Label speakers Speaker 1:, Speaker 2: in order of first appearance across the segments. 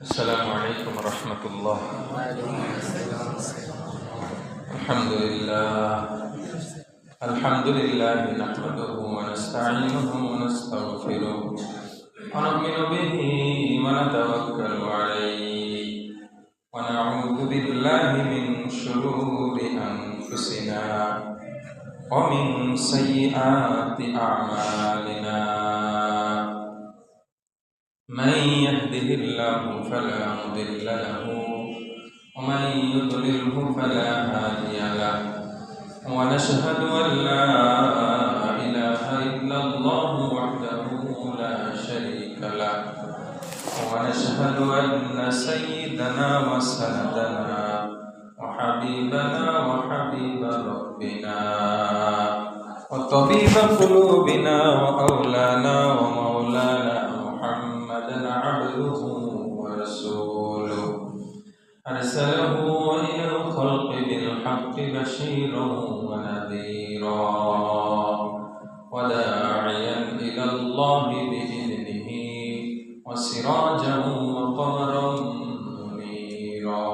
Speaker 1: السلام عليكم ورحمة الله. الحمد لله نحمده ونستعينه ونستغفره ونؤمن به ونتوكل عليه ونعوذ بالله من شرور أنفسنا ومن سيئات أعمالنا. من يهده الله فلا مضل له ومن يضلله فلا هادي له ونشهد أن لا إله إلا الله وحده لا شريك له ونشهد أن سيدنا وسندنا وحبيبنا وحبيب ربنا وطبيب قلوبنا وأولانا ومولانا محمدا عبده ورسوله أرسله إلى الخلق بالحق بشيرا ونذيرا وداعيا إلى الله بإذنه وسراجا وقمرا منيرا.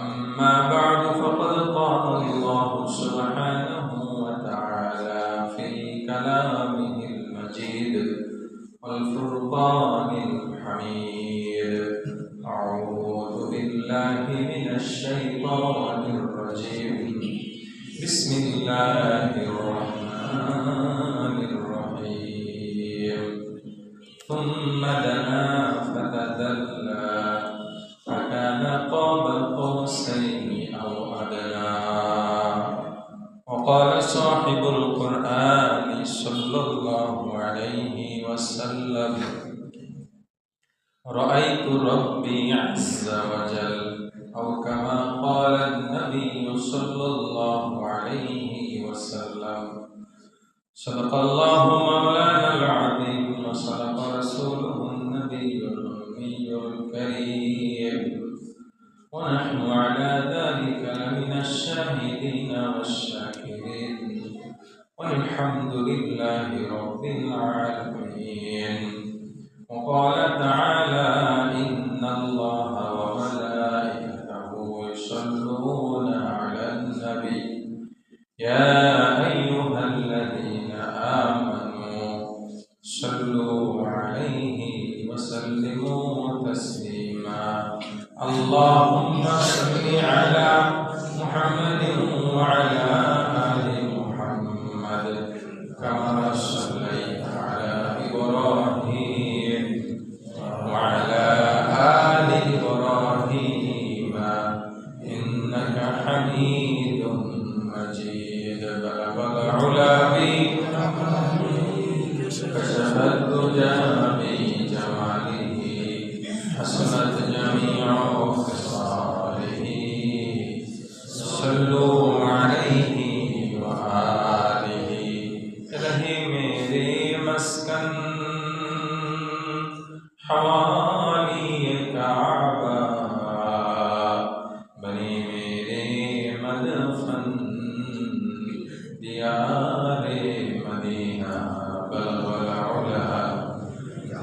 Speaker 1: أما بعد فقد قال الله سبحانه وتعالى في كلامه المجيد والفرقان الحميد. أعوذ بالله من الشيطان الرجيم. بسم الله الرحمن الرحيم. ثم دنا فتدلى فكان قاب قوسين أو أدنى. وقال صاحب القرآن صلى الله عليه وسلم: رأيت ربي عز وجل، أو كما قال النبي صلى الله عليه وسلم. صدق الله مولانا العظيم وصدق رسوله النبي الأمي الكريم، ونحن على ذلك لمن الشاهدين والشاكرين، والحمد لله رب العالمين. وقال تعالى: إن الله وملائكته يصلون على النبي يا أيها الذين آمنوا صلوا عليه وسلموا تسليما. اللهم صل على محمد وعلى آل محمد كما صليت على إبراهيم وعلى آل إبراهيم إنك حميد مجيد. بلغ العلا كشف الدجى بجماله حسنت جميع خصاله. صلوا عليه وآله. رہے میرے مسکن حوالی کعبہ، بنی میرے مدفن دیار مدینہ. بلغ العلا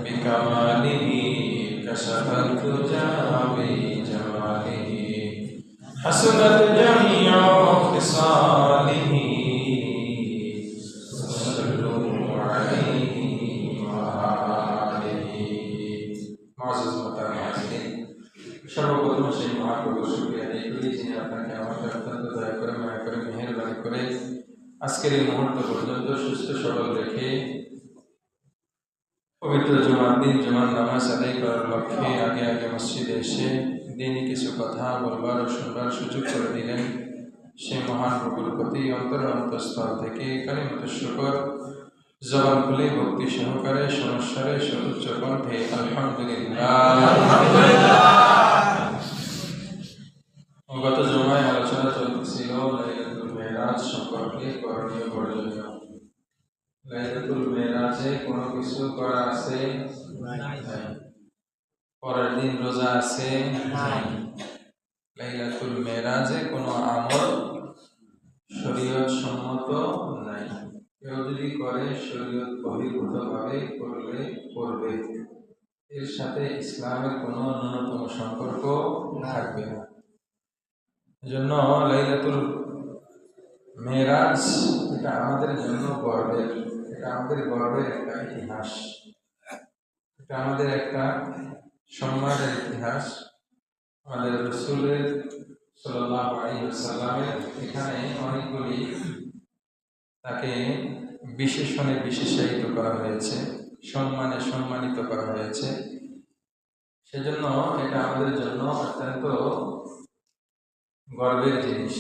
Speaker 1: بکمالہ کشف الدجى بجمالہ حسنت جميع خصاله. صلوا عليه وآله. معزز محترم حاضرین، সর্বপ্রথম সেই মহাপ্রভুর শুকরিয়া আদায় করি যিনি আপনাকে আমাকে অত্যন্ত দয়া করে মায়া করে মেহেরবানি করে আজকের এই মুহূর্ত পর্যন্ত সুস্থ সবল রেখে পবিত্র জুমার দিন জুমার নামাজ আদায় করার লক্ষ্যে আগে আগে মসজিদে এসে দিনই কিছু কথা বলবার ও শুনবার সুযোগ করে দিলেন। সেই মহান প্রভুর প্রতি অন্তঃস্থল থেকে কালিমাত শুকর জবান খুলে ভক্তি সহকারে সমস্যারে সর্বোচ্চ কণ্ঠে আলহামদুলিল্লাহ। গত জুমায় আলোচনা চলতেছিল লাইলাতুল মেরাজ সম্পর্কে করণীয় বর্জনীয়। লাইলাতুল মেরাজে কোনো কিছু করা আছে? নাই। পরের দিন রোজা আছে? নাই। লাইলাতুল মেরাজে কোনো আমল শরীয়ত সম্মত নাই। কেউ যদি করে শরীয়ত বহির্ভূতভাবে করলে করবে, এর সাথে ইসলামের কোনো ন্যূনতম সম্পর্ক থাকবে না। এজন্য লাইলাতুল মেরাজ এটা আমাদের জন্য গর্বের, এটা আমাদের গর্বের একটা ইতিহাস, এটা আমাদের একটা সম্মানের ইতিহাস। আমাদের রাসূলের সাল্লাল্লাহু আলাইহি ওয়াসাল্লামের এখানে অনেকগুলি তাকে বিশেষণে বিশেষায়িত করা হয়েছে, সম্মানে সম্মানিত করা হয়েছে। সেজন্য এটা আমাদের জন্য অত্যন্ত গর্বের জিনিস।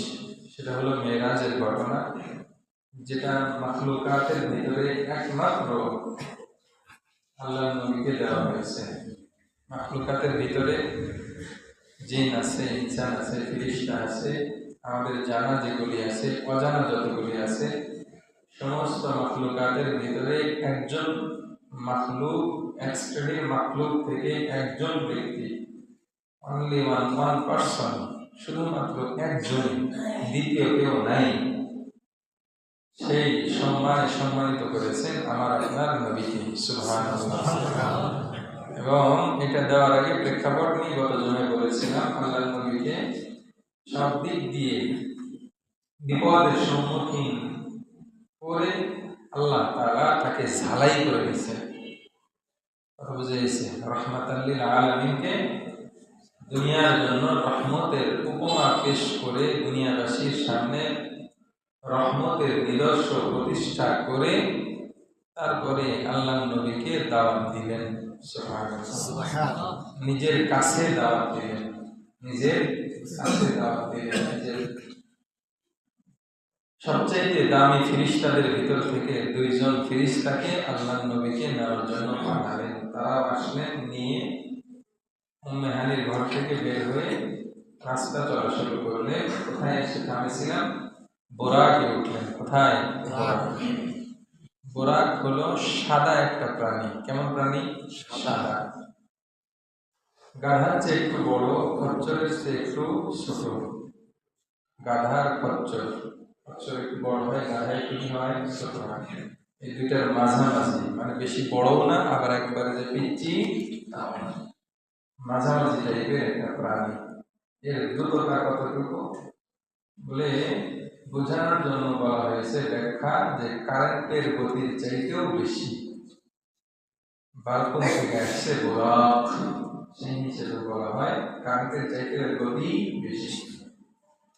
Speaker 1: সেটা হলো মেরাজের ঘটনা, যেটা মাখলুকাতের ভিতরে একমাত্র আল্লাহর নবীকে দেওয়া হয়েছে। মাখলুকাতের ভিতরে জিন আছে, ইনসান আছে, ফেরেশতা আছে, আমাদের জানা যেগুলি আছে, অজানা যতগুলি আছে, সমস্ত মাখলুকাতের ভিতরে একজন মাখলুক, এক শ্রেণীর মাখলুক থেকে একজন ব্যক্তি, অনলি ওয়ান পারসন, শুধুমাত্র একজন, দ্বিতীয় কেউ নাই, সেই সম্মানে সম্মানিত করেছেন আমার আপনার নবীকে। সুবহানাল্লাহ। এবং এটা দেওয়ার আগে প্রেক্ষাপট নিয়ে গত জমে বলেছিলাম, আল্লাহর নবীকে সব দিক দিয়ে বিপদের সম্মুখীন করে আল্লাহ তাআলা তাকে ঝালাই করে দিয়েছেন। কথা বুঝেছে? রাহমাতাল লিল আলামিনকে দুনিয়ার জন্য রহমতের উপমা পেশ করে দুনিয়াবাসীর সামনে রহমতের নিদর্শন প্রতিষ্ঠা করে তারপরে আল্লাহ নবীকে দাওয়াত দিলেন। সুবহানাল্লাহ। নিজের কাছে দাওয়াত দিলেন, নিজের কাছে দাওয়াত দিলেন। নিজের সবচেয়ে দামি ফেরেশতাদের ভিতর থেকে দুইজন ফেরেশতাকে আল্লাহ নবীকে নেওয়ার জন্য পাঠালেন। তারা আসলেন, নিয়ে উম্মে হানির ঘর থেকে বের হয়ে রাস্তা চলা শুরু করলেন। কোথায় এসে থামেছিলাম? বোরাকে উঠলেন। কোথায়? বোরাক হলো সাদা একটা প্রাণী। কেমন প্রাণী? সাদা। গাধার চেয়ে একটু বড়, খচ্চরের চেয়ে একটু ছোট। গাধার খচ্চর, খচ্চর একটু বড় হয়, গাধা একটু কি হয়? ছোট হয়। এই দুইটার মাঝামাঝি, মানে বেশি বড়ও না, আবার একবারে যে পিচ্চি তাও না, মাঝামাঝি টাইপের একটা প্রাণী। এর দ্রুততা কতটুকু বলে বোঝানোর জন্য বলা হয়েছে ব্যাখ্যা, যে কারেন্টের গতির চাইতেও বেশি। বাল্কন থেকে আসছে বোরাক, সেই হিসেবে বলা হয় কারেন্টের চাইতে গতি বেশি।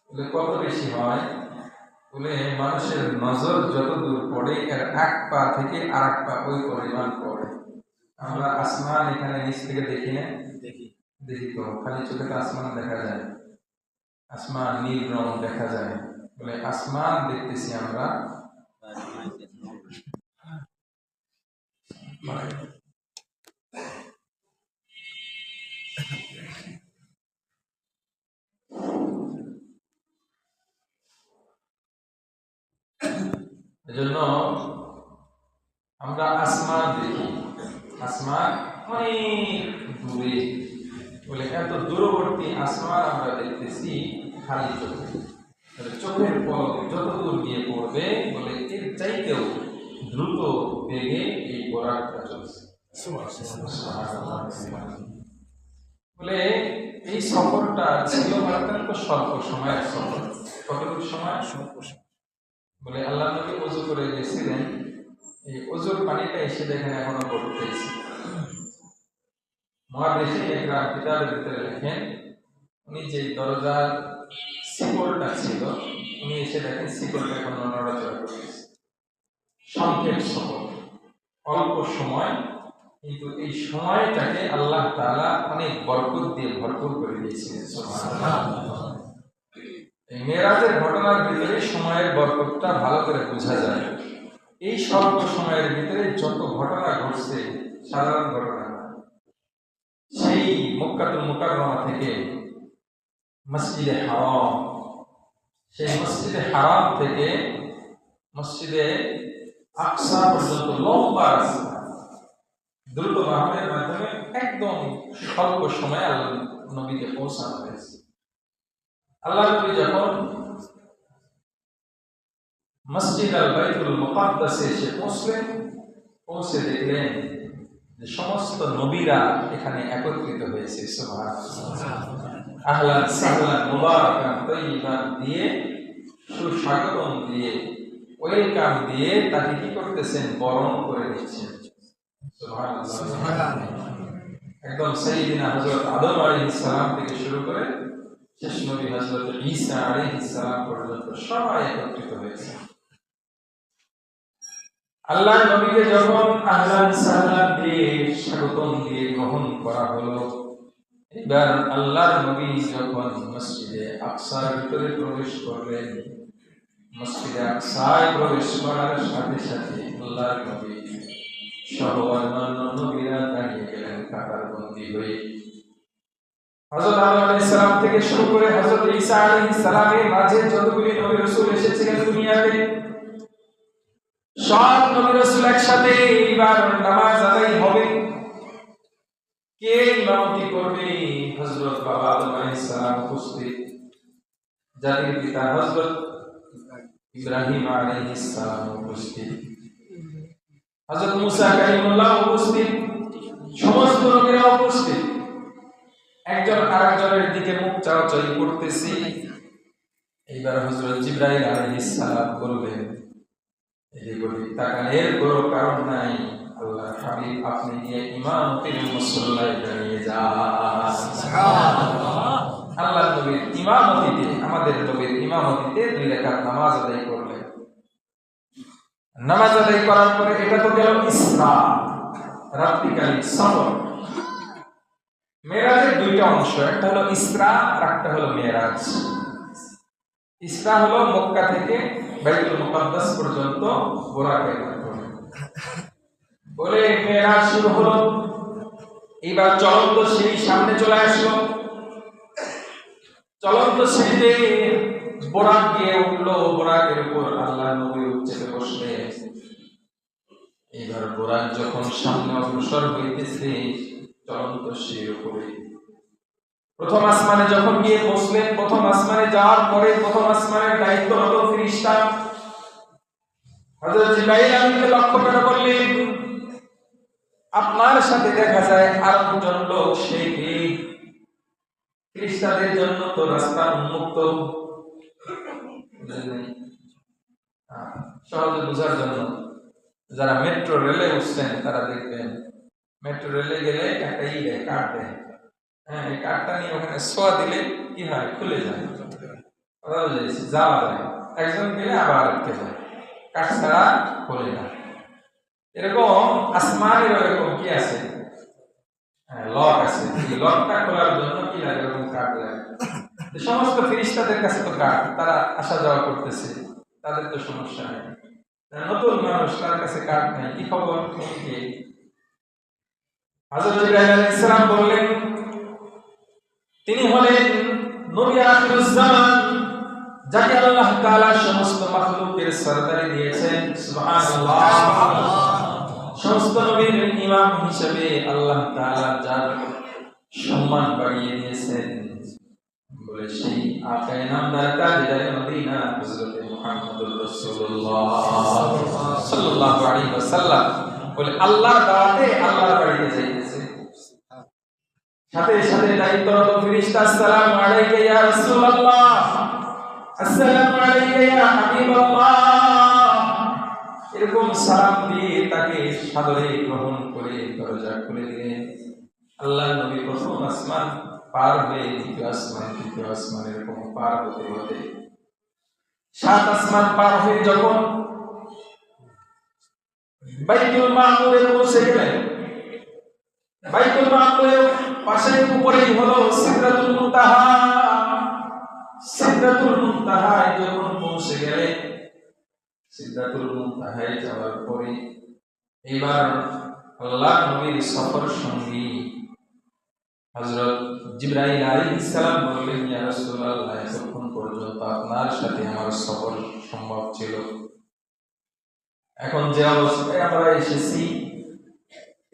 Speaker 1: বলে কত বেশি হয়? বলে মানুষের নজর যত দূর পড়ে এর এক পা থেকে আর এক পা ওই পরিমাণ পড়ে। আমরা আসমান এখানে নিচ থেকে দেখি না? দেখি তো, খালি চোখে তো আসমান দেখা যায়, আসমান নীল রং দেখা যায়। বলে আসমান দেখতেছি আমরা, এজন্য আমরা আসমান দেখি, আসমান অনেক দূরে। বলে এত দূরবর্তী আসমান আমরা দেখতেছি খালি চোখে। চোখের পলক যত দূর গিয়ে পড়বে, বলে এর চাইতেও দ্রুত বেগে এই বোরাকটা চলছে। বলে এই সফরটা ছিল অত্যন্ত স্বল্প সময়ের সফর। কতটুকু সময়? বলে আল্লাহ নবী ওযু করে গেছিলেন, এই ওযুর পানিটা এসে দেখেন এখনো পড়তেছে। মুহাদ্দিসিন ইকরাম কিতাবের ভিতরে লেখেন, উনি যে দরজার শিকলটা ছিল, উনি এসে দেখেন শিকলটা এখনো নড়াচড়া করতেছে। সংক্ষেপ সফর, অল্প সময়, কিন্তু এই সময়টাকে আল্লাহ তাআলা অনেক বরকত দিয়ে ভরপুর করে দিয়েছিলেন। সুবহানাল্লাহ। এই মেরাজের ঘটনার ভিতরে সময়ের বরকতটা ভালো করে বোঝা যায়। এই স্বল্প সময়ের ভিতরে যত ঘটনা ঘটছে, সাধারণ ঘটনা, সেই মক্কাতুল মুকাররমা থেকে মসজিদে হারাম, সেই মসজিদে হারাম থেকে মসজিদে আকসা পর্যন্ত লম্বা রাস্তা, দ্রুত বাহনের মাধ্যমে একদম স্বল্প সময়ে আল্লাহ নবীকে পৌঁছানো হয়েছে। আল্লাহ নবী যখন মসজিদ আল বাইতুল মুকাদ্দাসে এসে পৌঁছলেন, পৌঁছে দেখলেন যে সমস্ত নবীরা এখানে একত্রিত হয়েছে। সুবহানাল্লাহ। আহলান সাহলান মুবারাকান তাইয়িবান দিয়ে, সুস্বাগতম দিয়ে, ওয়েলকাম দিয়ে তাকে কি করতেছেন? বরণ করে দিচ্ছেন। সুবহানাল্লাহ। একদম সাইয়্যিদিনা হযরত আদম আলাইহিস সালাম থেকে শুরু করে শেষ নবী হযরত ঈসা আলাইহিস সালাম পর্যন্ত সবাই একত্রিত হয়েছে। আল্লাহর নবীকে যখন আহলান সাহলান দিয়ে, স্বাগতম দিয়ে গ্রহণ করা হলো, এবার আল্লাহর নবী যখন মসজিদে আকসার ভিতরে প্রবেশ করলেন, মসজিদে আকসায় প্রবেশ করার সাথে সাথে আল্লাহর নবী সহ অন্যান্য নবীরা দাঁড়িয়ে গেলেন কাতারবন্দী হয়ে। হযরত আদম আলাইহিস সালাম থেকে শুরু করে হযরত ঈসা আলাইহিস সালামের মাঝে যতগুলি নবী রাসূল এসেছিলেন দুনিয়াতে, সব নবী রাসূল একসাথে এবার নামাজ আদায় হবে। কে ইমামতি করবে? হযরত বাবা আদম আলাইহিস সালাম উপস্থিত, জাতির পিতা হযরত ইব্রাহিম আলাইহিস সালাম উপস্থিত, হযরত মুসা কালিমুল্লাহ উপস্থিত, সমস্ত নবীরা উপস্থিত। একজন আরেকজনের দিকে মুখ চাওয়াচাই করতেছি। এইবার হযরত জিবরাইল আলাইহিস সালাম বললেন, এদিকে তাকানের কোনো কারণ নাই, আল্লাহর হাবিব আপনি গিয়ে ইমামতির মুসল্লায় দাঁড়িয়ে যান। সুবহানাল্লাহ। আল্লাহর নবীর ইমামতিতে, আমাদের নবীর ইমামতিতে 2 রাকাত নামাজ আদায় করলেন। নামাজ আদায় করার পরে এটা তো গেল ইসরা, রাত্রিকালীন সফর। মেরাজের 2টা অংশ, একটা হলো ইসরা আর একটা হলো মেরাজ। ইসরা হলো মক্কা থেকে বাইতুল মুকাদ্দাস পর্যন্ত বোরাকের মাধ্যমে, বলে মেরাজ শুরু হলো। এবার চলন্ত সিঁড়ি সামনে চলে আসলো, চলন্ত সিঁড়িতে বোরাক গিয়ে উঠলো, বোরাকের উপর আল্লাহর নবী চেপে বসলে। এবার বোরাক যখন সামনে অগ্রসর হইতেছে চলন্ত সিঁড়ির উপরে, প্রথম আসমানে যখন গিয়ে বসলেন, প্রথম আসমানে যাওয়ার পরে প্রথম আসমানের দায়িত্বরত ফেরেশতা হযরত জিবরাইল আমিনকে লক্ষ্য করে বললেন, আপনার সাথে দেখা যায় আর একজন লোক, সে কি? ফেরেশতাদের জন্য তো রাস্তা উন্মুক্ত। সহজে বোঝার জন্য, যারা মেট্রো রেলে উঠছেন তারা দেখবেন মেট্রো রেলে গেলে একটা দেয়, কার্ড দেয়। হ্যাঁ, এই কার্ডটা নিয়ে ওখানে ছোঁয়া দিলে কি হয়? খুলে যায়, যাওয়া যায়। একজন গেলে আবার আটকে যায়, কার্ড ছাড়া খোলে না। এরকম আসমানের এরকম কি আছে? লক আছে। এই লকটা খোলার জন্য কি লাগে? এরকম কার্ড লাগে। সমস্ত ফেরেশতাদের কাছে তো কার্ড, তারা আসা যাওয়া করতেছে, তাদের তো সমস্যা নেই। নতুন মানুষ, তার কাছে কার্ড নাই, কি খবর? হযরত জিবরাইল আলাইহিস সালাম বললেন, তিনি হলেন নবী আখিরুজ জামান, যাকে আল্লাহ তাআলা সমস্ত মাখলুকের সরদারি দিয়েছেন। সুবহানাল্লাহ। সমস্ত নবীর ইমাম হিসেবে আল্লাহ তাআলা যার সম্মান বাড়িয়ে দিয়েছেন, বলে সেই আকায়ে নামদার তাজদারে মদিনা হযরত মুহাম্মদুর রাসূলুল্লাহ সাল্লাল্লাহু আলাইহি ওয়াসাল্লাম বলে আল্লাহর দাওয়াতে আল্লাহর বাড়িতে যাইতেছে। সাথে সাথে দায়িত্বরত ফেরেশতা, আসসালামু আলাইকা ইয়া রাসূলুল্লাহ, আসসালামু আলাইকা ইয়া হাবিবাল্লাহ, এরকম সালাম দিয়ে তাকে সাদরে গ্রহণ করে দরজা খুলে দিলেন। আল্লাহর নবী প্রথম আসমান পার হয়ে দ্বিতীয় আসমান, তৃতীয় আসমান, এরকম পার হতে হতে 7 আসমান পার হয়ে যখন বাইতুল মামুরে পৌঁছে গেলেন, বাইতুল মামুরের পাশে উপরেই হলো সিদরাতুল মুনতাহা। সিদরাতুল মুনতাহায় যখন পৌঁছে গেলেন, সিদরাতুল মুনতাহায় যাওয়ার পরে এবার আল্লাহর নবীর সফর সঙ্গী হযরত জিবরাইল আলাইহিস সালাম বললেন, ইয়া রাসূলুল্লাহ, এতক্ষণ পর্যন্ত আপনার সাথে আমার সফর সম্ভব ছিল, এখন যে অবস্থায় আমরা এসেছি,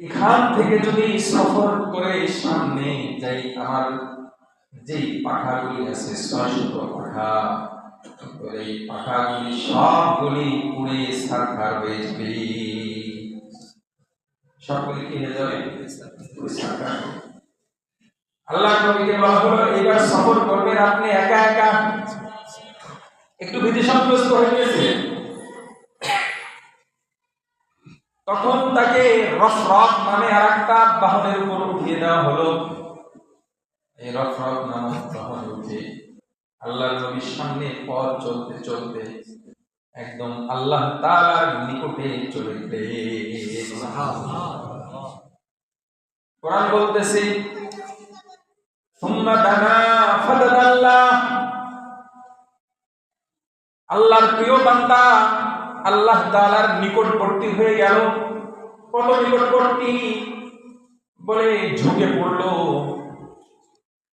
Speaker 1: এখান থেকে যদি সফর করে সামনে যাই, আমার যে পাখাগুলি আছে 600 পাখা, এই পাখাগুলি সবগুলি পুড়ে ছারখার হয়ে যাবে, সবগুলি কি হয়ে যাবে? আল্লাহ নবীকে বলা হলো এবার সফর করবেন আপনি একা একা। একটু ভীতি সন্ত্রস্ত হয়ে গিয়েছিলেন। তখন তাকে রফরফ নামে আরেকটা বাহনের উপর উঠিয়ে দেওয়া হলো। এই রফরফ নামক বাহনে উঠে আল্লাহ নবীর সামনে পথ চলতে চলতে একদম আল্লাহ তাআলার নিকটে চলে গেলেন। কোরআন বলতেছে সুম্মা দানা ফাদাল্লাহ, আল্লাহর প্রিয় বান্দা আল্লাহ তাআলার নিকটবর্তী হয়ে গেল। কত নিকটবর্তী বলে ঝুঁকে পড়লো।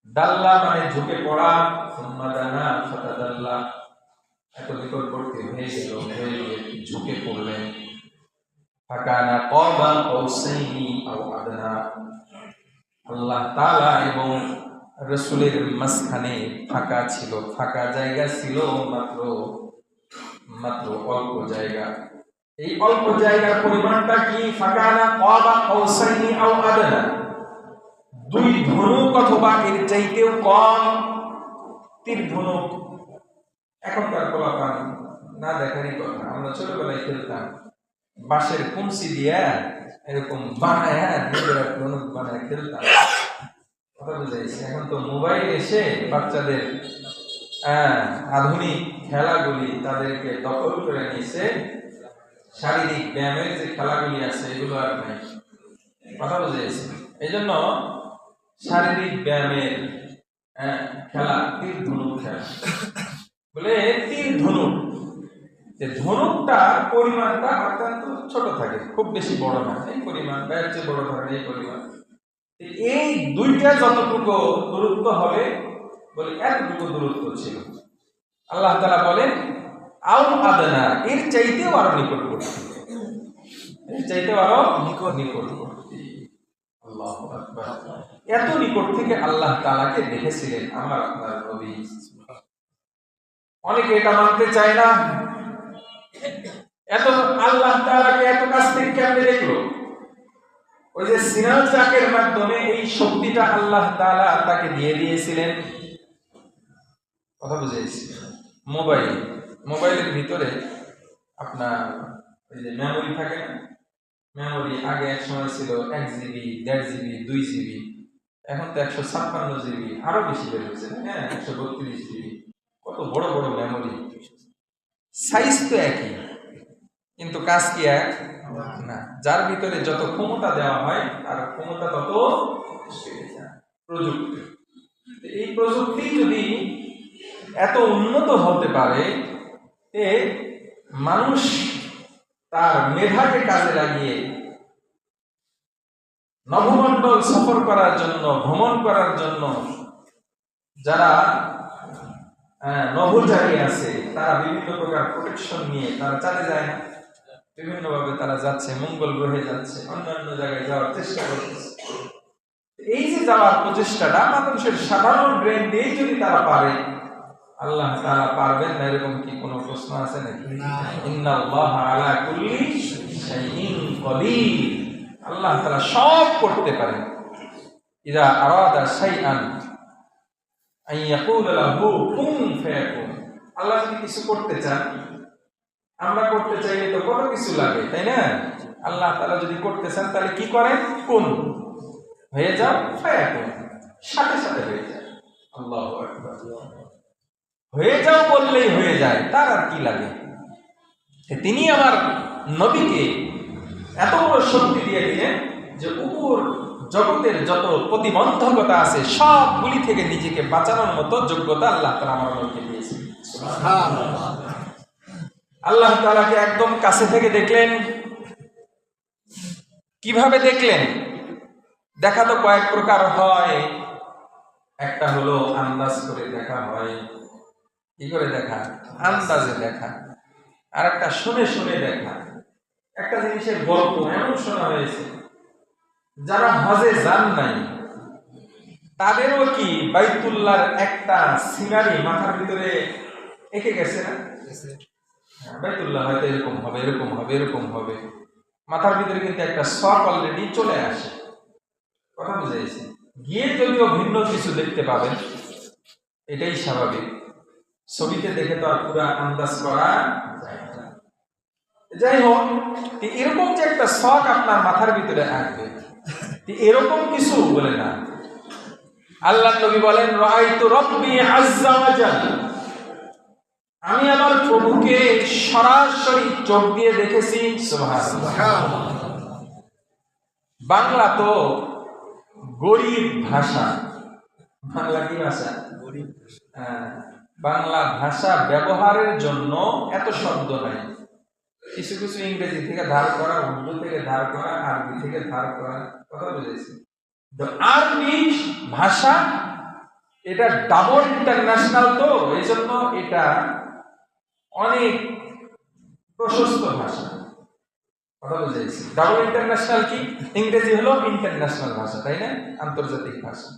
Speaker 1: দাল্লা মানে ঝুঁকে পড়া, সুম্মা দানা ফাদাল্লাহ, এত নিকটবর্তী হয়ে গেল, হয়ে গিয়ে ঝুঁকে পড়লেন। ফাকানা কাবা কাউসাইনি আও আদনা, আল্লাহ তাআলা এবং রাসূলের মাঝখানে ফাঁকা ছিল, ফাঁকা জায়গা ছিল মাত্র অল্প জায়গা। এই অল্প জায়গার পরিমাণটা কি? ফাকানা কাবা কাউসাইনি আও আদনা, দুই ধনুক অথবা এর চাইতেও কম। তীর ধনুক এখনকার পোলাপান না দেখারই কথা। আমরা ছোটবেলায় খেলতাম বাঁশের কুঞ্চি দিয়া এরকম বানায় নিজেরা ধনুক বানায় খেলতাম। কথা বুঝাইছে? এখন তো মোবাইল এসে বাচ্চাদের আধুনিক খেলাগুলি তাদেরকে দখল করে নিয়েছে। শারীরিক ব্যায়ামের যে খেলাগুলি আছে এগুলো আর নাই। কথা বুঝাইছে? এই জন্য শারীরিক ব্যায়ামের খেলা তীর ধনুক খেলা বলে। তীর ধনুক, যে ধনুকটা পরিমাণটা অত্যন্ত ছোট থাকে, খুব বেশি বড় না, এই পরিমাণ, এর চেয়ে বড় থাকে এই পরিমাণ। এই দুইটা যতটুকু দূরত্ব হবে বলে এতটুকু দূরত্ব ছিল। আল্লাহ তাআলা বলেন আও আদনা, এর চাইতেও আরো নিকটবর্তী, এর চাইতেও আরো নিকটবর্তী। আল্লাহু আকবার। এত নিকট থেকে আল্লাহ তাআলাকে দেখেছিলেন আমার আপনার নবী। অনেকে এটা মানতে চায় না, এত আল্লাহ তাআলাকে এত কাছ থেকে কেমনে দেখলো? ওই যে সিরাজ চাকের মাধ্যমে এই শক্তিটা আল্লাহ তাআলা তাকে দিয়ে দিয়েছিলেন। কথা বুঝেছি? মোবাইলের ভিতরে আপনার ওই যে মেমোরি থাকে না, মেমোরি আগে এক সময় ছিল 1 জিবি, 1.5 জিবি, 2 জিবি, এখন তো 156 জিবি, আরো বেশি বেড়ে গেছে। হ্যাঁ, 132 জিবি। কত বড় বড় মেমোরি, সাইজ তো একই কিন্তু কাজ কি এক না। যার ভিতরে যত ক্ষমতা দেওয়া হয় তার ক্ষমতা তত প্রযুক্তি। এই প্রযুক্তি যদি এত উন্নত হতে পারে, মানুষ তার মেধাকে কাজে লাগিয়ে নভমণ্ডল সফর করার জন্য, ভ্রমণ করার জন্য যারা নভোচারী আছে তারা বিভিন্ন প্রকার প্রোটেকশন নিয়ে তারা চালিয়ে যায় না, বিভিন্ন ভাবে তারা যাচ্ছে, মঙ্গল গ্রহে যাচ্ছে, অন্যান্য জায়গায় যাওয়ার চেষ্টা করতেছে। এই যে যাওয়ার প্রচেষ্টাটা মানুষের সাধারণ ব্রেন দিয়ে যদি তারা পারে, আল্লাহ তাআলা পারবেন না এরকম কি কোনো প্রশ্ন আছে নাকি? ইন্নাল্লাহা আলা কুল্লি শাইইন কদির, আল্লাহ তাআলা সব করতে পারেন। ইযা আরাদা শাইআন আন ইয়াকুল লাহু কুন ফায়াকুন, আল্লাহ যদি কিছু করতে চান, আমরা করতে চাইলে তো কত কিছু লাগে, তাই না? আল্লাহ তাআলা যদি করতে চান তাহলে কি করেন? কুন হয়ে যাও, ফায়াকুন সাথে সাথে হয়ে যায়। আল্লাহু আকবার। হয়ে যাও বললেই হয়ে যায়, তার আর কি লাগে? তিনি আমার নবীকে এত বড় শক্তি দিয়ে দিলেন যে উপর জগতের যত প্রতিবন্ধকতা আছে সবগুলি থেকে নিজেকে বাঁচানোর মতো যোগ্যতা আল্লাহ তাআলা আমার নবীকে দিয়েছেন। সুবহানাল্লাহ। আল্লাহ তাআলাকে একদম কাছে থেকে দেখলেন। কিভাবে দেখলেন? দেখা তো কয়েক প্রকার হয়। একটা হলো আন্দাজ করে দেখা হয়। কি করে দেখা? আন্দাজে দেখা। আর একটা শুনে শুনে দেখা। একটা জিনিসের গল্প এমন শোনা হয়েছে, যারা হজে যান নাই তাদেরও কি বাইতুল্লাহর একটা সিনারি মাথার ভিতরে এঁকে গেছে না? বাইতুল্লাহ হয়তো এরকম হবে, এরকম হবে, এরকম হবে।
Speaker 2: মাথার ভিতরে কিন্তু একটা শখ অলরেডি চলে আসে। কথা বুঝাইছি? গিয়ে যদিও ভিন্ন কিছু দেখতে পাবেন, এটাই স্বাভাবিক। ছবিতে দেখে তো আর পুরা আন্দাজ করা যায় না। যাই হোক, এরকম যে একটা শখ আপনার মাথার ভিতরে আসবে, এরকম কিছু বলে না। আল্লাহ নবী বলেন, রাআইতু রাব্বি আযজা ওয়া জাল্লা, আমি আমার প্রভুকে সরাসরি চোখ দিয়ে দেখেছি। সুবহানাল্লাহ। বাংলা তো গরীব ভাষা। বাংলা কি ভাষা? গরীব। বাংলা ভাষা ব্যবহারের জন্য এত শব্দ নাই। কিছু কিছু ইংরেজি থেকে ধার করা, উর্দু থেকে ধার করা, আরবি থেকে ধার করা। কথা বুঝেছি? আরবি ভাষা এটা ডাবল ইন্টারন্যাশনাল, তো এই জন্য এটা অনেক প্রশস্ত ভাষা। কথা বুঝেছি? ডাবল ইন্টারন্যাশনাল কি? ইংরেজি হলো ইন্টারন্যাশনাল ভাষা, তাই না? আন্তর্জাতিক ভাষা,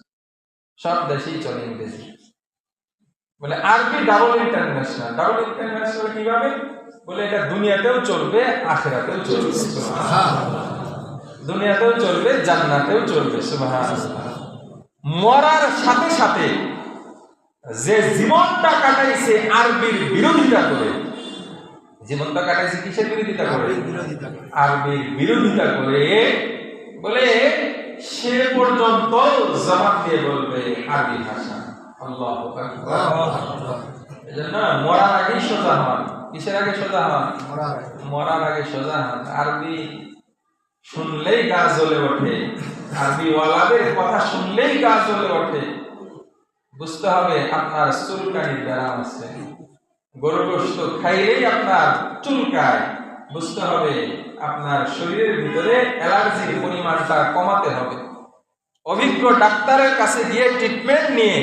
Speaker 2: সব দেশেই চলে ইংরেজি। বলে আরবি ডাবল ইন্টারন্যাশনাল। ডাবল ইন্টারন্যাশনাল কিভাবে? বলে এটা দুনিয়াতেও চলবে, আখিরাতেও চলবে। দুনিয়াতেও চলবে, জান্নাতেও চলবে। সুবহানাল্লাহ। মরার সাথে সাথে যে জীবনটা কাটাইছে আরবির বিরোধিতা করে, জীবনটা কাটাইছে কিসের বিরোধিতা করে? আরবির বিরোধিতা করে, বলে সে পর্যন্ত জবান দিয়ে বলবে আরবি ভাষা। আল্লাহু আকবার। এজন্য মরার আগেই সোজা হন। কিসের আগে সোজা হন? মরার আগে সোজা হন। আরবি শুনলেই গা জ্বলে ওঠে, আরবি ওয়ালাদের কথা শুনলেই গা জ্বলে ওঠে। বুঝতে হবে আপনার চুলকানির ব্যারাম আছে। গরু গোশত খাইলেই আপনার চুলকায়। বুঝতে হবে আপনার শরীরের ভিতরে অ্যালার্জির পরিমাণটা কমাতে হবে। অভিজ্ঞ ডাক্তারের কাছে গিয়ে ট্রিটমেন্ট নিয়ে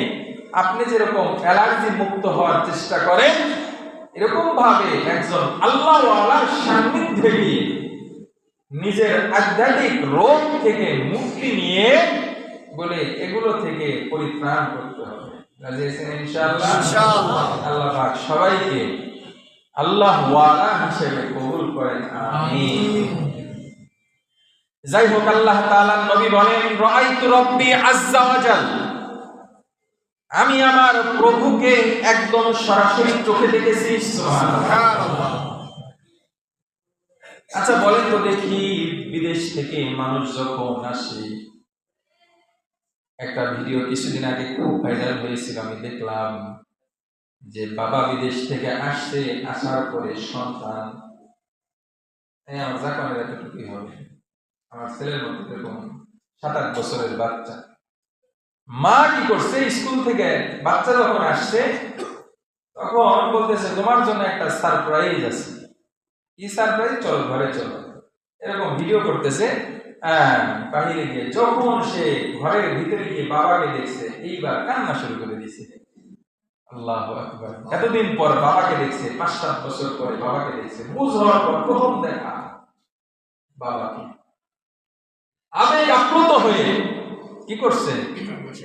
Speaker 2: আপনি যেরকম অ্যালার্জি মুক্ত হওয়ার চেষ্টা করেন, এরকম ভাবে একজন আল্লাহওয়ালার সান্নিধ্যে গিয়ে নিজের আধ্যাত্মিক রোগ থেকে মুক্তি নিয়ে, বলে এগুলো থেকে পরিত্রাণ করতে হবে। রাজি আছেন ইনশাআল্লাহ? ইনশাআল্লাহ। আল্লাহ পাক সবাইকে আল্লাহওয়ালা হিসেবে কবুল করেন, আমিন। যাই হোক, আল্লাহ তাআলা নবী বলেন, রাআইতু রাব্বি আযজা ওয়া জাল্লা, আমি আমার প্রভুকে একদম সরাসরি চোখে দেখেছি। সুবহানাল্লাহ। আচ্ছা বলেন তো দেখি, বিদেশ থেকে মানুষ যখন আসে, একটা ভিডিও কিছুদিন আগে খুব ভাইরাল হয়েছিল, আমি দেখলাম যে বাবা বিদেশ থেকে আসছে, আসার পরে সন্তান, আমার জাপানের এতটুকুই হবে, আমার ছেলের মধ্যে এরকম 7-8 বছরের বাচ্চা, মা কি করছে, স্কুল থেকে বাচ্চা যখন আসছে তখন বলতেছে তোমার জন্য একটা সারপ্রাইজ আছে। কি সারপ্রাইজ? চলো ঘরে চলো, এরকম ভিডিও করতেছে। বাহিরে গিয়ে যখন সে ঘরের ভিতরে গিয়ে বাবাকে দেখছে, এইবার কান্না শুরু করে দিছে। আল্লাহু আকবার। এতদিন পর বাবাকে দেখছে, 5-7 বছর পরে বাবাকে দেখছে, বুঝ হওয়ার পর প্রথম দেখা বাবাকে, আবেগ আপ্লুত হয়ে কি করছে,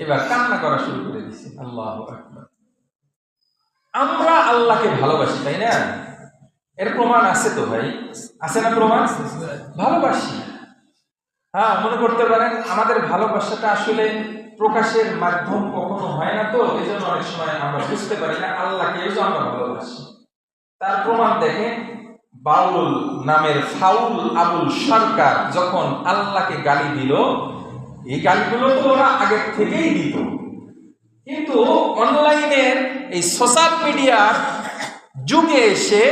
Speaker 2: এবার কান্না করা শুরু করে দিছে। আল্লাহু আকবার। আমরা আল্লাহকে ভালোবাসি, তাই না? এর প্রমাণ আছে তো ভাই, আছে না প্রমাণ? ভালোবাসি। হ্যাঁ, মনে করতে পারেন আমাদের ভালোবাসাটা আসলে প্রকাশের মাধ্যম কখনো হয় না, তো এই জন্য অনেক সময় আমরা বুঝতে পারি না আল্লাহকে যে আমরা ভালোবাসি। তার প্রমাণ দেখেন, বাউল নামের ফাউল আবুল সরকার যখন আল্লাহকে গালি দিল, এই গালিগুলো তো ওরা আগে থেকেই দিত, কিন্তু অনলাইনের এই সোশ্যাল মিডিয়ার যুগে এসে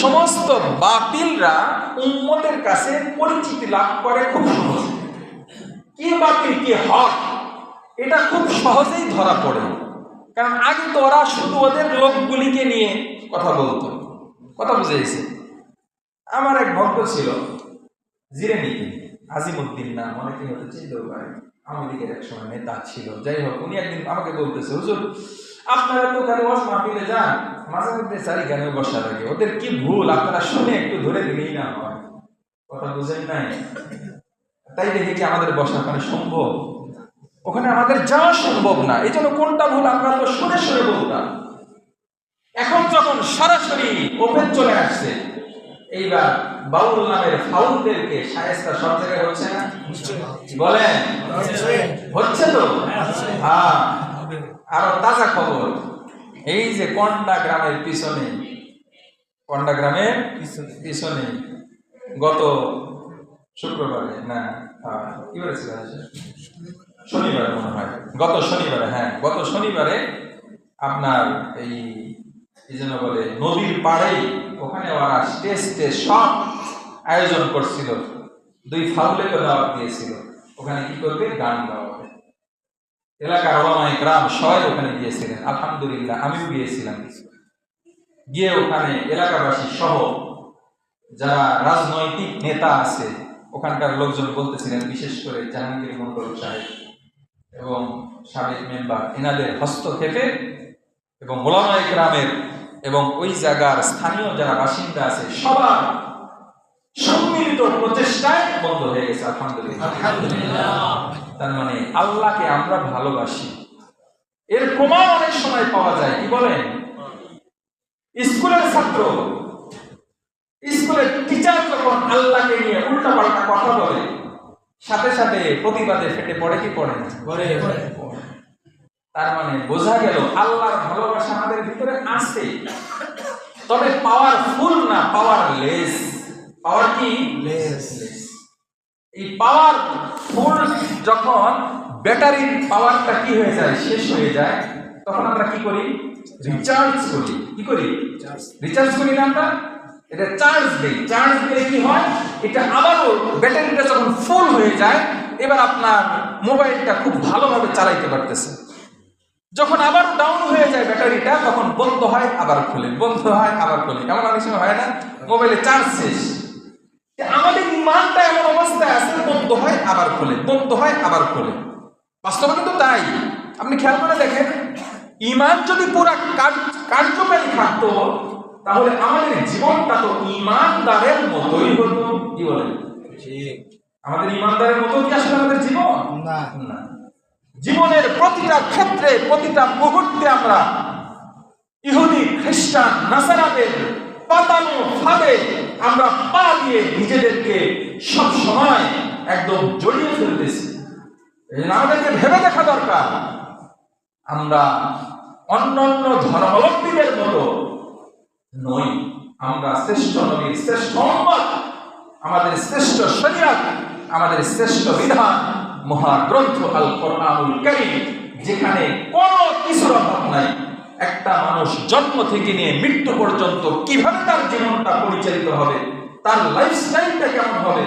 Speaker 2: সমস্ত বাতিলরা উম্মতের কাছে পরিচিতি লাভ করে খুব সহজে। কি বাতিল কি হক এটা খুব সহজেই ধরা পড়ে, কারণ আগে তো ওরা শুধু ওদের লোকগুলিকে নিয়ে কথা বলতো। কথা বুঝেছে? আমার এক ভক্ত ছিল জিরেনিতে, আজিমউদ্দিন নাম, অনেকে হয়তো চিনতেও পারে, আওয়ামী লীগের এক সময় নেতা ছিল। যাই হোক, উনি একদিন আমাকে বলতেছে, হুজুর আপনারা তো ওখানে ওয়াজ মাহফিলে যান, মাঝে মধ্যে চারি গানে বসা লাগে, ওদের কি ভুল আপনারা শুনে একটু ধরে দিলেই না হয়। কথা বুঝেন নাই? তাই দেখে কি আমাদের বসা ওখানে সম্ভব? ওখানে আমাদের যাওয়া সম্ভব না। এই জন্য কোনটা ভুল আমরা তো শুনে শুনে বলতাম। এখন যখন সরাসরি ওপেন চলে আসছে, এইবার বাউল নামের ফাউলদেরকে শায়েস্তা সব জায়গায় হচ্ছে না? বলেন হচ্ছে তো? হ্যাঁ। আরো তাজা খবর, এই যে কন্ডা গ্রামের পিছনে গত শুক্রবারে না কি বলেছিল, শনিবারে মনে হয়, গত শনিবারে আপনার এই জন্য বলে নদীর পাড়েই ওখানে ওরা স্টেজ সব আয়োজন করছিল, 2 ফাউলেকে দাওয়াত দিয়েছিল। ওখানে কি করবে? গান গাওয়া হবে। এলাকার ওলামায়ে কেরাম সবাই ওখানে গিয়েছিলেন, আলহামদুলিল্লাহ আমিও গিয়েছিলাম। গিয়ে ওখানে এলাকাবাসী সহ যারা রাজনৈতিক নেতা আছে ওখানকার লোকজন বলতেছিলেন, বিশেষ করে জাহাঙ্গীর মন্ডল সাহেব এবং সাবেক মেম্বার, এনাদের হস্তক্ষেপে এবং ওলামায়ে কেরামের এবং ওই জায়গার স্থানীয় যারা বাসিন্দা আছে সবার সম্মিলিত প্রচেষ্টায় বন্ধ হয়ে গেছে, আলহামদুলিল্লাহ। তার মানে আল্লাহকে আমরা ভালোবাসি, এর প্রমাণ অনেক সময় পাওয়া যায়। কি বলেন? স্কুলের ছাত্র, স্কুলের টিচার যখন আল্লাহকে নিয়ে উল্টাপাল্টা কথা বলে, সাথে সাথে প্রতিবাদে ফেটে পড়ে কি পড়ে না? তার মানে বোঝা গেল আল্লাহর ভালোবাসা আমাদের ভিতরে আছে, তবে পাওয়ারফুল না, পাওয়ারলেস। পাওয়ার কি? লেস। এই পাওয়ার ফুল যখন ব্যাটারির পাওয়ারটা কি হয়ে যায়, শেষ হয়ে যায়, তখন আমরা কি করি? রিচার্জ করি। কি করি? রিচার্জ করি না আমরা, এটা চার্জ দেই। চার্জ দিলে কি হয়? এটা আবারও ব্যাটারিটা যখন ফুল হয়ে যায়, এবার আপনার মোবাইলটা খুব ভালোভাবে চালাইতে পারতেছে। যখন আবার ডাউন হয়ে যায় ব্যাটারিটা, তখন বন্ধ হয় আবার খোলে, বন্ধ হয় আবার খোলে। এমন অনেক সময় হয় না? মোবাইলে চার্জ শেষ। আমাদের ইমানটা এমন অবস্থায় আছে, বন্ধ হয় আবার খোলে, বন্ধ হয় আবার খোলে। বাস্তবে কিন্তু তাই। আপনি খেয়াল করে দেখেন, ইমান যদি পুরা কার্যকারী থাকতো, তাহলে আমাদের জীবনটা তো ইমানদারের মতোই হতো। কি বলেন? আমাদের ইমানদারের মতো কি আসলে আমাদের জীবন? না। জীবনের প্রতিটা ক্ষেত্রে, প্রতিটা মুহূর্তে আমরা ইহুদি, খ্রিস্টান, নাসারাদের পাতানো ফাঁদে আমরা পা দিয়ে নিজেদেরকে সব সময় একদম জড়িয়ে ফেলতেছি। আমাদেরকে ভেবে দেখা দরকার, আমরা অন্যান্য ধর্মাবলম্বীদের মতো নই। আমরা শ্রেষ্ঠ নবীর শ্রেষ্ঠ উম্মত, আমাদের শ্রেষ্ঠ শরীয়ত, আমাদের শ্রেষ্ঠ বিধান মহাগ্রন্থ আল কোরআনুল কারীম, যেখানে কোনো কিছুর অভাব নাই। একটা মানুষ জন্ম থেকে নিয়ে মৃত্যু পর্যন্ত কিভাবে তার জীবনটা পরিচালিত হবে, তার লাইফস্টাইলটা কেমন হবে,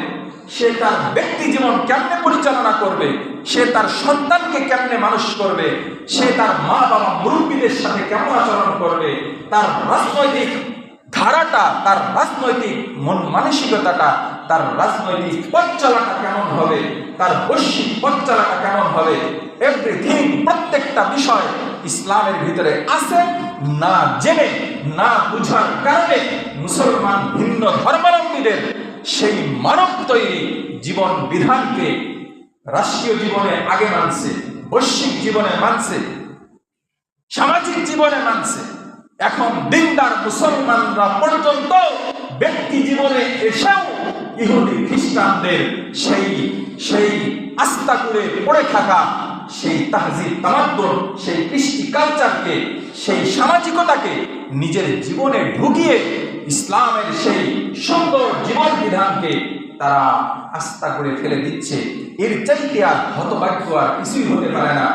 Speaker 2: সে তার ব্যক্তি জীবন কেমনে পরিচালনা করবে, সে তার সন্তানকে কেমনে মানুষ করবে, সে তার মা বাবা মুরব্বীদের সাথে কেমন আচরণ করবে, তার রাজনৈতিক ধারাটা, তার রাজনৈতিক মন মানসিকতাটা, তার রাজনৈতিক পথ চলাটা কেমন হবে, তার বৈশ্বিক পথ চলাটা কেমন হবে, এভরিথিং, প্রত্যেকটা বিষয় ইসলামের ভিতরে আছে। না জেনে, না বুঝার কারণে মুসলমান ভিন্ন ধর্মাবলম্বীদের সেই মানব তৈরি জীবন বিধানকে রাষ্ট্রীয় জীবনে আগে মানছে, বৈশ্বিক জীবনে মানছে, সামাজিক জীবনে মানছে। এখন দিনদার মুসলমানরা পর্যন্ত ব্যক্তি জীবনে এসেও ইহুদি খ্রিস্টানদের সেই আস্থা করে পড়ে থাকা সেই তাহজিব তামাদ্দুন, সেই কৃষ্টি কালচারকে, সেই সামাজিকতাকে নিজের জীবনে ঢুকিয়ে ইসলামের সেই সুন্দর জীবন বিধানকে তারা আস্থা করে ফেলে দিচ্ছে। এর চাইতে আর হতভাগ্য আর কিছুই হতে পারে না।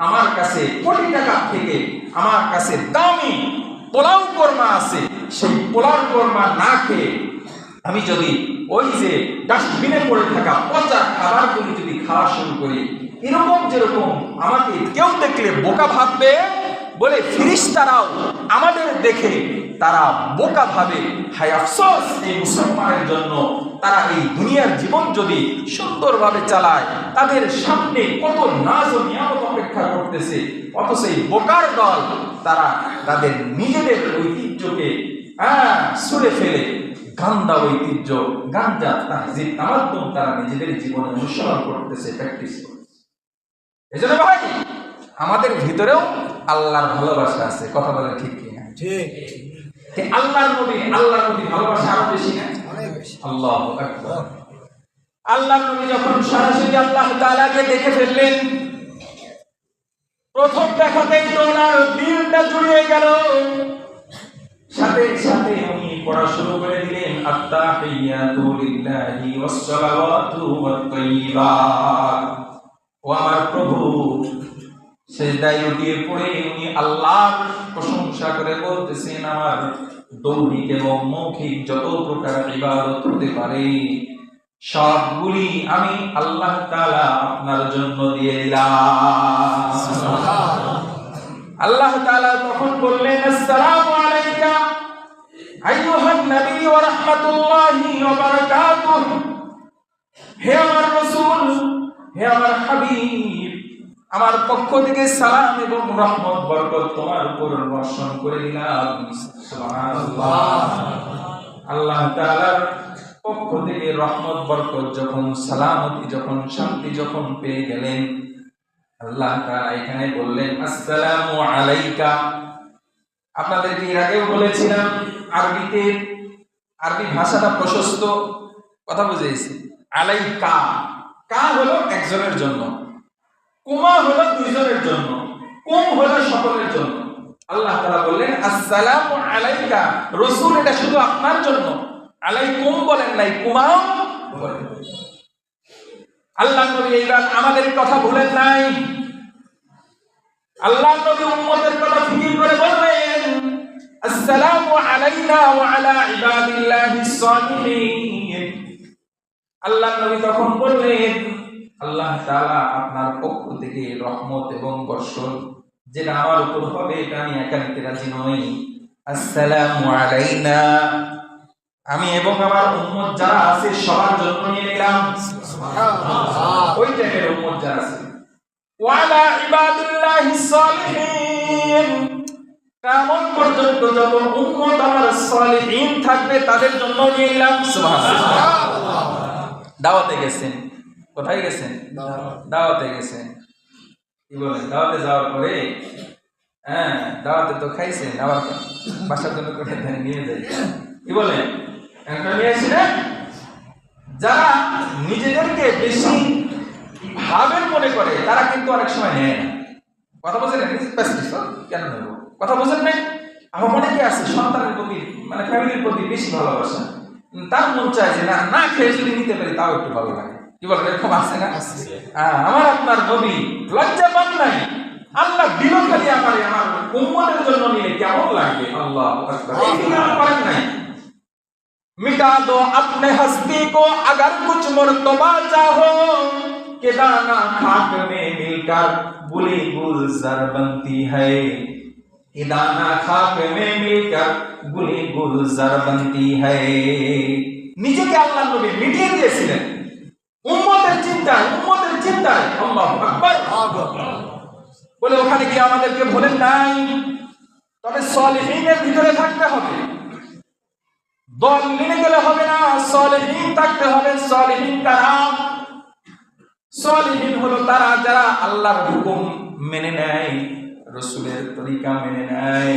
Speaker 2: আমার কাছে কোটি টাকা থেকে আমার কাছে দামি পোলাও কোরমা আছে, সেই পোলাও কোরমা না খেয়ে আমি যদি ওই যে ডাস্টবিনে পড়ে থাকা পচা খাবারগুলি যদি খাওয়া শুরু করি, এরকম যেরকম আমাকে কেউ দেখলে বোকা ভাববে, বলে ফিরিস্তারাও আমাদের দেখে তারা বোকা ভাবে। হায় আফসোস এই মুসলমানের জন্য, তারা এই দুনিয়ার জীবন যদি সুন্দরভাবে চালায়, তাদের সামনে কত নাজ ও নিয়ামত অপেক্ষা করতেছে, অথচ এই বোকার দল তারা তাদের নিজেদের ঐতিহ্যকে ছুঁড়ে ফেলে গান্দা ঐতিহ্য, গাঞ্জা, তাহজিব, তামাদ্দুন তারা নিজেদের জীবনে অনুসরণ করতেছে, প্র্যাকটিস করতেছে। এজন্য ভাই, আমাদের ভিতরেও আল্লাহর ভালোবাসা আছে। কথা বলে ঠিক কিনা? ঠিক। আল্লাহর নবী ভালোবাসা আরো বেশি না? আল্লাহু আকবার। আল্লাহ নবী যখন সরাসরি আল্লাহ তাআলাকে দেখে ফেললেন, প্রথম দেখাতেই তো ওনার দিলটা জুড়িয়ে গেল। সাথে সাথে উনি পড়া শুরু করে দিলেন, আত্তাহিয়াতু লিল্লাহি ওয়াস সালাওয়াতু ওয়াত তাইয়্যিবাত। ও আমার প্রভু, সিজদায় লুটিয়ে পড়ে উনি আল্লাহর প্রশংসা করে বলতেছেন, আমার দৈহিক এবং মৌখিক যত প্রকার ইবাদত হতে পারে সবগুলি আমি আল্লাহ তাআলা আপনার জন্য দিয়ে দিলাম। আল্লাহ তাআলা তখন বললেন, আসসালামু আলাইকা আইয়ুহান নবী ওয়া রাহমাতুল্লাহি ওয়া বারাকাতুহু। হে আমার রাসূল, হে আমার হাবিব, আমার পক্ষ থেকে সালাম এবং রহমত বরকত তোমার উপর বর্ষণ করে দিলাম। সুবহানাল্লাহ। আল্লাহ তাআলার পক্ষ থেকে রহমত বরকত যখন, সালামতি যখন, শান্তি যখন পেয়ে গেলেন, আল্লাহ তাআলা এখানে বললেন আসসালামু আলাইকা। আপনাদেরকে এর আগেও বলেছিলাম, আরবি ভাষাটা প্রশস্ত, কথা বুঝেছি। আলাইকা, কা হলো একজনের জন্য, কুমা হলো দুইজনের জন্য, কুম হলো সকলের জন্য। আল্লাহ তাআলা বললেন আসসালামু আলাইকা, রাসূল এটা শুধু আপনার জন্য। আলাইকুম বলেন নাই, কুমাও বলেন। আল্লাহ নবী এইবার আমাদের কথা ভুলেন নাই। আল্লাহ নবী উম্মতের কথা ফিকির করে বললেন আসসালামু আলাইনা ওয়া আলা ইবাদিল্লাহিস সালিহিন। আল্লাহ নবী তখন বললেন, আল্লাহ তাআলা আপনার পক্ষ থেকে রহমত এবং বর্ষণ যেটা আমার উপর হবে এটা আমি একা নিতে রাজি নই। আসসালামু আলাইনা, আমি এবং আমার উম্মত যারা আছে সবার জন্য নিয়ে নিলাম। সুবহানাল্লাহ। ওই টাইপের উম্মত যারা আছে, ওয়া আলা ইবাদিল্লাহিস সালিহিন, কিয়ামত পর্যন্ত যত উম্মত আমার সালিহিন থাকবে তাদের জন্য নিয়ে নিলাম। সুবহানাল্লাহ। দাওয়াতে গেছেন, কোথায় গেছেন? দাওয়াতে গেছেন। কি বলেন? দাওয়াতে যাওয়ার পরে দাওয়াতে তো খাইছেন, আবার বাসার জন্য করে নিয়ে যাই। কি বলেন? নিয়ে আসি না? যারা নিজেদেরকে বেশি ভাবের মনে করে তারা কিন্তু অনেক সময় নেয় না। কথা বোঝেন? কেন নেব? কথা বোঝেন নাই? আমার অনেকে আছে সন্তানের প্রতি, মানে ফ্যামিলির প্রতি বেশি ভালোবাসা, তার মন চায় যে না না খেয়ে যদি নিতে পারি তাও একটু ভালো লাগে। কি বলেন? এরকম আছে না? আমার আপনার নবী লজ্জা পান নাই, আল্লাহ দিল খালি আমার উম্মতের জন্য নিয়ে কেমন লাগবে। আল্লাহু আকবার। এই ফিকির করেন নাই? मिटा दो अपने हस्ती को अगर कुछ मर्तबा चाहो कि दाना खाक में मिलकर बुली गुलजार बनती है, कि दाना खाक में मिलकर बुली गुलजार बनती है। নিজেকে আল্লাহ নবী মিটিয়ে দিয়েছিলেন উম্মতের চিন্তায়, আল্লাহু আকবার বলে ওখানে গিয়ে আমাদেরকে বলেন নাই, তবে সালিহিনের ভিতরে থাকতে হবে, দল মিলে গেলে হবে না, সালিহিন থাকতে হবে। সালিহিন কারা? সালিহিন হলো তারা যারা আল্লাহর হুকুম মেনে নেয়, রাসূলের তরিকা মেনে নেয়,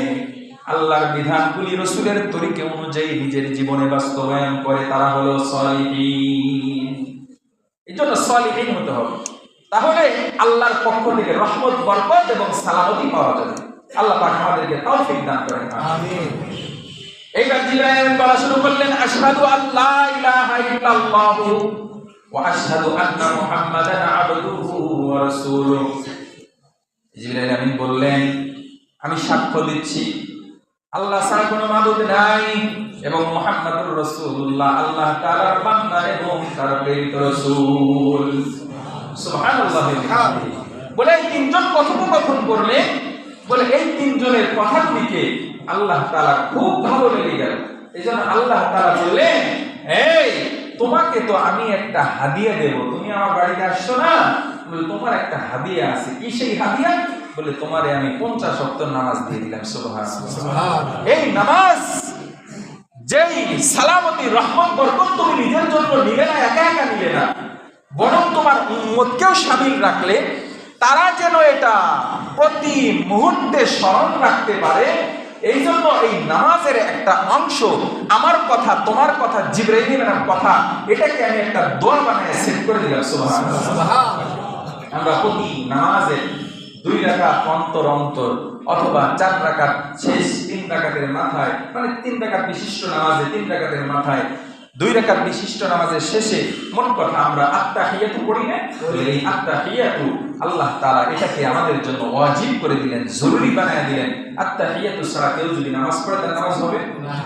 Speaker 2: আল্লাহর বিধানগুলি রাসূলের তরিকা অনুযায়ী নিজের জীবনে বাস্তবায়ন করে, তারা হলো সালিহিন। এজন্য সালিহিন হতে হবে, তাহলে আল্লাহর পক্ষ থেকে রহমত বরকত এবং সালামতি পাওয়া যাবে। আল্লাহ পাক আমাদেরকে তৌফিক দান করেন। আমিন। এইবার জিবরাইল বলা শুরু করলেন, আশহাদু আল্লা ইলাহা ইল্লাল্লাহু ওয়া আশহাদু আন্না মুহাম্মাদান আবদুহু ওয়া রাসূলুহু। জিবরাইল আমিন বললেন, আমি সাক্ষ্য দিচ্ছি আল্লাহ ছাড়া কোনো মাবুদ নাই এবং মুহাম্মাদুর রাসূলুল্লাহ আল্লাহ তাআলার বান্দা এবং তার প্রেরিত রাসূল। সুবহানাল্লাহ। বলে এই তিনজন কথোপকথন করলেন, বলে এই তিনজনের কথাগুলিকে আল্লাহ তাআলা খুব ভালো লেগে গেল। এইজন্য আল্লাহ তাআলা বললেন, এই তোমাকে তো আমি একটা হাদিয়া দেব, তুমি আমার বাড়িতে আসছো না, বলে তোমার একটা হাদিয়া আছে। কি সেই হাদিয়া? বলে তোমারে আমি 50 ওয়াক্ত নামাজ দিয়ে দিলাম। সুবহানাল্লাহ। এই নামাজ যেই সালামতি রহমত বরকত তুমি নিজের জন্য নিলে না, একা একা নিলে না, বরং তোমার উম্মতকেও শামিল রাখলে, তারা যেন এটা প্রতি মুহূর্তে স্মরণ রাখতে পারে এই জন্য এই নামাজের একটা অংশ, আমার কথা তোমার কথা জিবরাইলের কথা, এটাকে আমি একটা দোয়া বানায় সেট করে দিলাম। সুবহানাল্লাহ। আমরা প্রতি নামাজে 2 রাকাত অন্তর অন্তর অথবা 4 রাকাত শেষ 3 রাকাতের মাথায়, মানে 3 রাকাত বিশিষ্ট নামাজে 3 রাকাতের মাথায় 2 রাকাত বিশিষ্ট নামাজের শেষে মোট কথা আমরা আত্তাহিয়াতু পড়ি না? এই আত্তাহিয়াতু আল্লাহ তাআলা এটাকে আমাদের জন্য ওয়াজিব করে দিলেন, জরুরি বানায় দিলেন। আত্তাহিয়াতু ছাড়া কেউ যদি নামাজ পড়ে তার নামাজ হবে?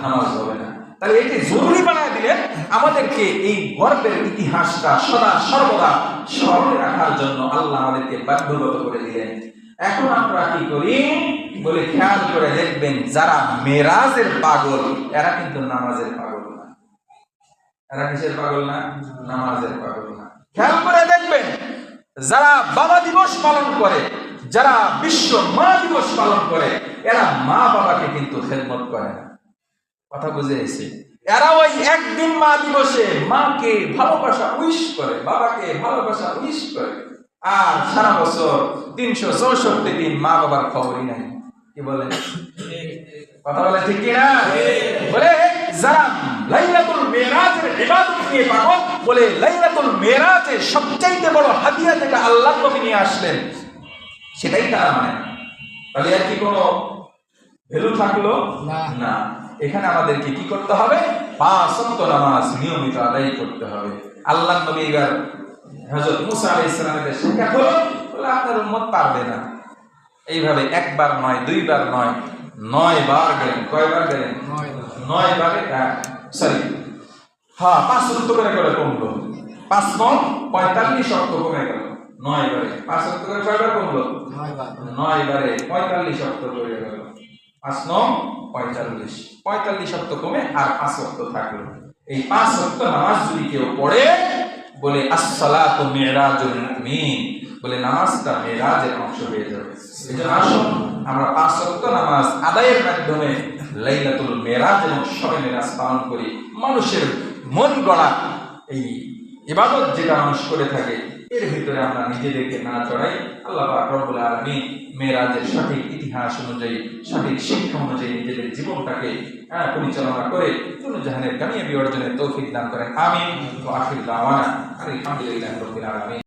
Speaker 2: নামাজ হবে না। তাহলে একে জরুরি বানায় দিলেন আমাদেরকে, এই গর্বের ইতিহাসটা সদা সর্বদা স্মরণে রাখার জন্য আল্লাহ আমাদেরকে বাধ্যগত করে দিলেন। এখন আমরা কি করি বলে খেয়াল করে দেখবেন, যারা মেরাজের পাগল এরা কিন্তু নামাজের পাগল না। এরা কিসের পাগল না? নামাজের পাগল না। খেয়াল করে দেখবেন, যারা বাবা দিবস পালন করে, যারা বিশ্ব মা দিবস পালন করে, এরা মা বাবাকে কিন্তু খেদমত করে না। কথা বুঝে এসে এরা ওই একদিন মা দিবসে মাকে ভালোবাসা উইশ করে, বাবাকে ভালোবাসা উইশ করে, আর সারা বছর 364 দিন মা বাবার খবরই নাই। কি বলে? কথা বলে ঠিক কিনা? বলে যারা লাইলাতুল মেরাজের ইবাদত নিয়ে পাগল, বলে লাইলাতুল মেরাজে সবচাইতে বড় হাদিয়া যেটা আল্লাহ নবী নিয়ে আসলেন সেটাই তারা মানে। তাহলে আর কি কোনো ভ্যালু থাকলো না। এখানে আমাদেরকে কি করতে হবে? 5 ওয়াক্ত নামাজ নিয়মিত আদায় করতে হবে। আল্লাহ নবী এবার হযরত মুসা আলাইহিস সালামের শিক্ষা হলো, বলে আপনার উম্মত পারবে না। এইভাবে একবার নয়, 2 বার নয়, 9 বার গেলেন। কয়বার গেলেন? 9 বারে, সরি, হ্যাঁ 5 ওয়াক্ত করে কমলো। 5 9 45 ওয়াক্ত কমে গেল 9 বারে। 5 ওয়াক্ত করে কয়বার কমলো? 9 বারে 45 ওয়াক্ত করে গেল। 5 9 45, 45 ওয়াক্ত কমে আর 5 ওয়াক্ত থাকলো। এই 5 ওয়াক্ত নামাজ যদি কেউ পড়ে, বলে as-সালাতু মিরাজুল মুমিন, বলে নামাজটা মেরাজের অংশ হয়ে যাবে। এজন্য আসুন আমরা 5 ওয়াক্ত নামাজ আদায়ের মাধ্যমে লাইলাতুল মেরাজ এবং শবে মেরাজ পালন করি। মানুষের মন গড়া এই ইবাদত যেটা মানুষ করে থাকে, এর ভিতরে আমরা নিজেদেরকে না জড়াই। আল্লাহ পাক রব্বুল আলামিন মেরাজের সঠিক ইতিহাস অনুযায়ী, সঠিক শিক্ষা অনুযায়ী নিজেদের জীবনটাকে পরিচালনা করে দুনিয়ার কামিয়াবি অর্জনের তৌফিক দান করেন। আমিন। ওয়া আখিরু দাওয়ানা আলহামদুলিল্লাহি রাব্বিল আলামিন।